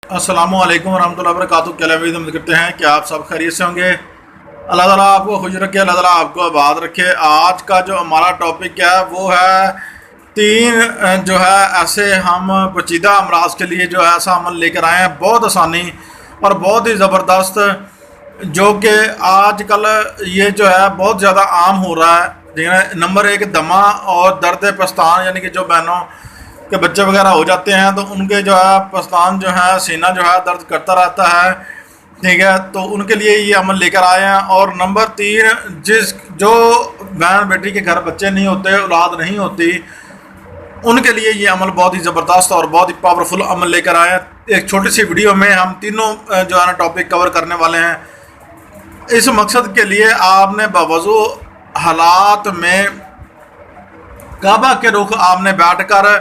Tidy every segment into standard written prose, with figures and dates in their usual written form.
अस्सलामु अलैकुम वरहमतुल्लाहि वबरकातुहू। क्या उम्मीद करते हैं कि आप सब खैरियत से होंगे। अल्लाह ताला आपको खुश रखे, अल्लाह ताला आपको आबाद रखे। आज का जो हमारा टॉपिक है वो है तीन जो है ऐसे हम पेचीदा अमराज के लिए जो है ऐसा अमल लेकर आए हैं, बहुत आसानी और बहुत ही ज़बरदस्त, जो कि आज कल ये जो है बहुत ज़्यादा आम हो रहा है। ठीक है, नंबर एक दमा और दर्द पस्तान, यानी कि जो बहनों के बच्चे वगैरह हो जाते हैं तो उनके जो है पस्तान जो है सीना जो है दर्द करता रहता है। ठीक है, तो उनके लिए ये अमल लेकर आए हैं। और नंबर तीन, जो बहन बेटी के घर बच्चे नहीं होते, औलाद नहीं होती, उनके लिए ये अमल बहुत ही ज़बरदस्त और बहुत ही पावरफुल अमल लेकर आए हैं। एक छोटी सी वीडियो में हम तीनों जो है ना टॉपिक कवर करने वाले हैं। इस मकसद के लिए आपने बावजू हालात में काबा के रुख आपने बैठ कर,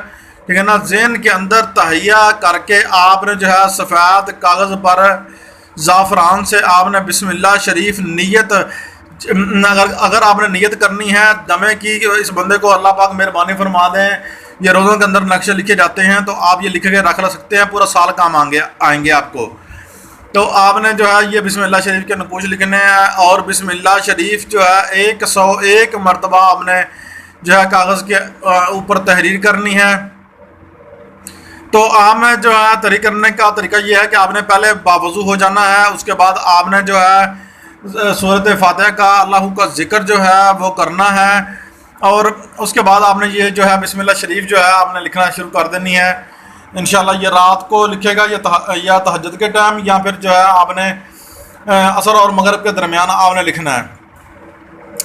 ठीक है ना, ज़हन के अंदर तहैया करके आपने जो है सफ़ेद कागज़ पर ज़ाफ़रान से आपने बिस्मिल्लाह शरीफ नीयत, अगर आपने नीयत करनी है दमे की, इस बंदे को अल्लाह पाक मेहरबानी फरमा दें, ये रोज़ों के अंदर नक्शे लिखे जाते हैं तो आप ये लिख के रख सकते हैं, पूरा साल काम आएंगे आपको। तो आपने जो है ये बिस्मिल्लाह शरीफ के नकूश लिखने हैं और बिस्मिल्लाह शरीफ जो है 101 मरतबा आपने जो है कागज़ के ऊपर तहरीर करनी है। तो आपने जो है तहरीर करने का तरीका ये है कि आपने पहले बावज़ू हो जाना है, उसके बाद आपने जो है सूरत फातिहा का, अल्लाह का ज़िक्र जो है वो करना है, और उसके बाद आपने ये जो है बिस्मिल्लाह शरीफ जो है आपने लिखना शुरू कर देनी है। इंशाल्लाह ये रात को लिखेगा या तहज्जुद के टाइम, या फिर जो है आपने असर और मगरिब के दरमियान आपने लिखना है।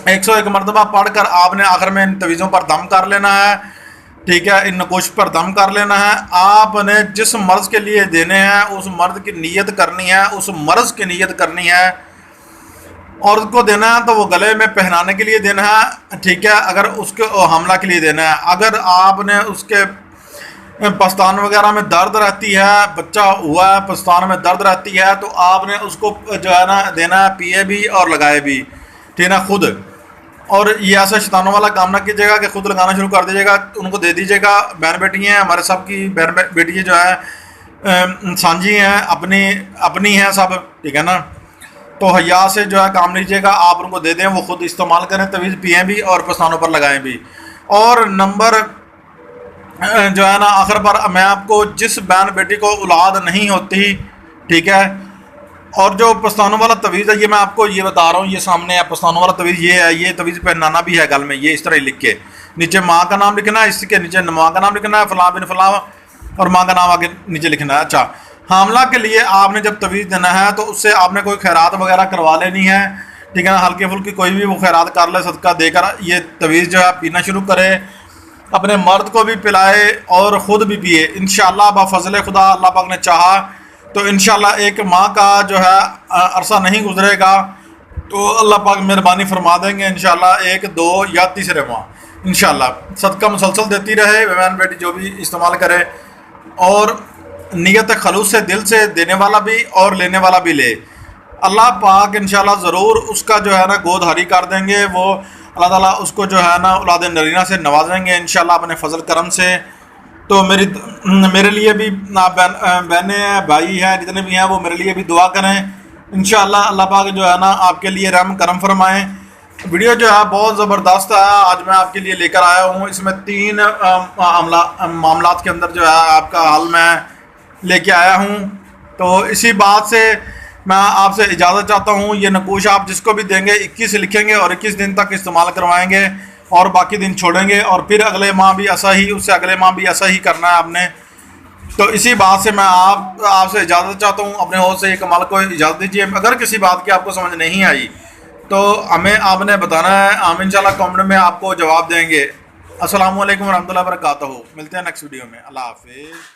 101 मरतबा पढ़ कर आपने आखिर में इन तवीज़ों पर दम कर लेना है। ठीक है, इन नकोश पर दम कर लेना है। आपने जिस मर्ज़ के लिए देने हैं उस मर्द की नीयत करनी है, उस मर्ज़ की नीयत करनी है, और उसको देना है तो वो गले में पहनाने के लिए देना है। ठीक है, अगर उसके हमला के लिए देना है, अगर आपने उसके पस्तान वगैरह में दर्द रहती है, बच्चा हुआ है पस्तान में दर्द रहती है, तो आपने उसको जो है ना देना है, पिए भी और लगाए भी। ठीक है ना, खुद। और ये ऐसा शैतानों वाला काम ना कीजिएगा कि खुद लगाना शुरू कर दीजिएगा, उनको दे दीजिएगा। बहन बेटी हैं, हमारे सब की बहन बेटी जो है सांझी हैं, अपनी हैं सब। ठीक है ना, तो हया से जो है काम लीजिएगा, आप उनको दे दें, वो खुद इस्तेमाल करें, तवीज़ पिएँ भी और पस्तानों पर लगाएं भी। और नंबर जो है ना आखिर पर मैं आपको, जिस बहन बेटी को औलाद नहीं होती, ठीक है, और जो पस्तानों वाला तवीज़ है, ये मैं आपको ये बता रहा हूँ, ये सामने है पस्तानों वाला तवीज़, ये है। ये तवीज़ पहनाना भी है गल में, ये इस तरह लिख के नीचे माँ का नाम लिखना है, इसके नीचे माँ का नाम लिखना है, फ़लाँ बिन फ़लाँ, और माँ का नाम आगे नीचे लिखना है। अच्छा, हामला के लिए आपने जब तवीज़ देना है तो उससे आपने कोई खैरात वगैरह करवा लेनी है। ठीक है ना, हल्की फुल्की कोई भी वो खैरात कर ले, सदका देकर ये तवीज़ जो है पीना शुरू करे, अपने मर्द को भी पिलाए और ख़ुद भी पिए। इंशाअल्लाह बफ़ज़ल खुदा, अल्लाह पाक ने चाहा तो इंशाअल्लाह एक माह का जो है अरसा नहीं गुजरेगा तो अल्लाह पाक मेहरबानी फरमा देंगे। इंशाअल्लाह 1, 2 या तीसरे माह इंशाअल्लाह सदका मुसलसल देती रहे बहन बेटी जो भी इस्तेमाल करे, और नियत खलूस से, दिल से देने वाला भी और लेने वाला भी ले। अल्लाह पाक इंशाअल्लाह ज़रूर उसका जो है ना गोद हरी कर देंगे। वो अल्लाह ताला उसको जो है ना औलाद नरीना से नवाजेंगे इंशाअल्लाह अपने फजल करम से। तो मेरे लिए भी बहनें हैं, भाई हैं, जितने भी हैं, वो मेरे लिए भी दुआ करें। इंशाअल्लाह अल्लाह पाक जो है ना आपके लिए रहम करम फरमाएँ। वीडियो जो है बहुत ज़बरदस्त है, आज मैं आपके लिए लेकर आया हूँ। इसमें 3 मामलात के अंदर जो है आपका हल मैं लेके आया हूँ। तो इसी बात से मैं आपसे इजाज़त चाहता हूँ। ये नकूश आप जिसको भी देंगे 21 लिखेंगे और 21 दिन तक इस्तेमाल करवाएंगे और बाकी दिन छोड़ेंगे, और फिर अगले माह भी ऐसा ही, उससे अगले माह भी ऐसा ही करना है आपने। तो इसी बात से मैं आपसे इजाज़त चाहता हूँ। अपने होश से एक अमल को इजाज़त दीजिए। अगर किसी बात की आपको समझ नहीं आई तो हमें आपने बताना है, हम इंशाल्लाह कमेंट में आपको जवाब देंगे। अस्सलामु अलैकुम वरहमतुल्लाहि वबरकातुहू। मिलते हैं नेक्स्ट वीडियो में। अल्लाह हाफिज़।